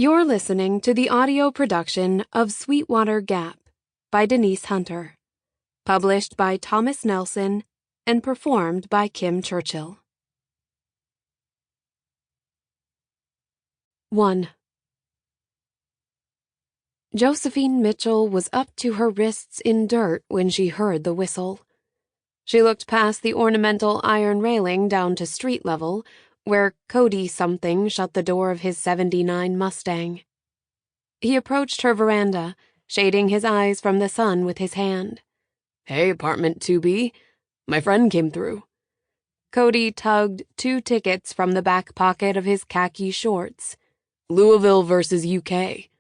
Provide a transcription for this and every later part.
You're listening to the audio production of Sweetwater Gap by Denise Hunter, published by Thomas Nelson and performed by Kim Churchill. 1. Josephine Mitchell was up to her wrists in dirt when she heard the whistle. She looked past the ornamental iron railing down to street level, where Cody something shut the door of his '79 Mustang. He approached her veranda, shading his eyes from the sun with his hand. "Hey, apartment 2B. My friend came through." Cody tugged 2 tickets from the back pocket of his khaki shorts. "Louisville versus UK.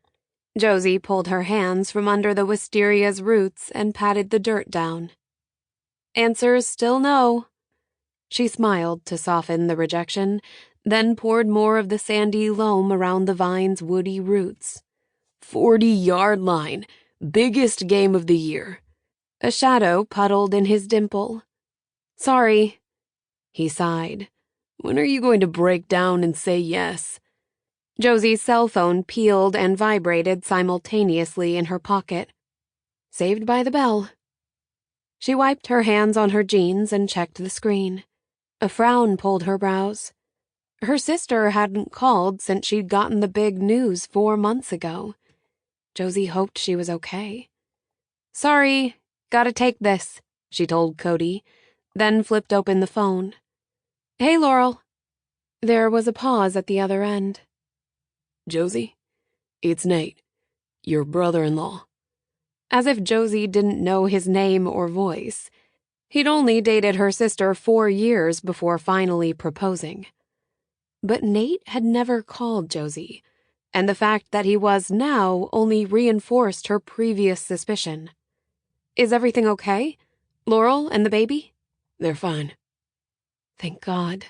Josie pulled her hands from under the wisteria's roots and patted the dirt down. Answer's still no. She smiled to soften the rejection, then poured more of the sandy loam around the vine's woody roots. 40-yard line. Biggest game of the year." A shadow puddled in his dimple. "Sorry." He sighed. "When are you going to break down and say yes?" Josie's cell phone pealed and vibrated simultaneously in her pocket. Saved by the bell. She wiped her hands on her jeans and checked the screen. A frown pulled her brows. Her sister hadn't called since she'd gotten the big news 4 months ago. Josie hoped she was okay. "Sorry, gotta take this," she told Cody, then flipped open the phone. "Hey, Laurel." There was a pause at the other end. "Josie? It's Nate, your brother-in-law." As if Josie didn't know his name or voice. He'd only dated her sister 4 years before finally proposing. But Nate had never called Josie, and the fact that he was now only reinforced her previous suspicion. "Is everything okay? Laurel and the baby?" "They're fine." Thank God.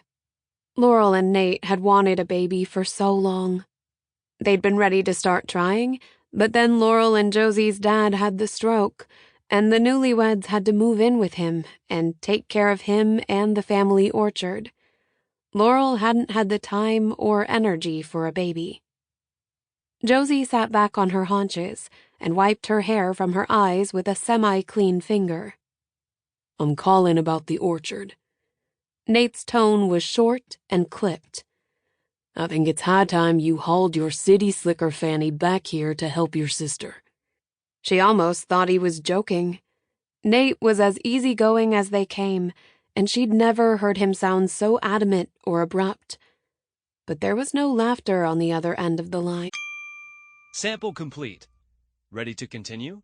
Laurel and Nate had wanted a baby for so long. They'd been ready to start trying, but then Laurel and Josie's dad had the stroke, and the newlyweds had to move in with him and take care of him and the family orchard. Laurel hadn't had the time or energy for a baby. Josie sat back on her haunches and wiped her hair from her eyes with a semi-clean finger. "I'm calling about the orchard." Nate's tone was short and clipped. "I think it's high time you hauled your city slicker fanny back here to help your sister." She almost thought he was joking. Nate was as easygoing as they came, and she'd never heard him sound so adamant or abrupt. But there was no laughter on the other end of the line. Sample complete. Ready to continue?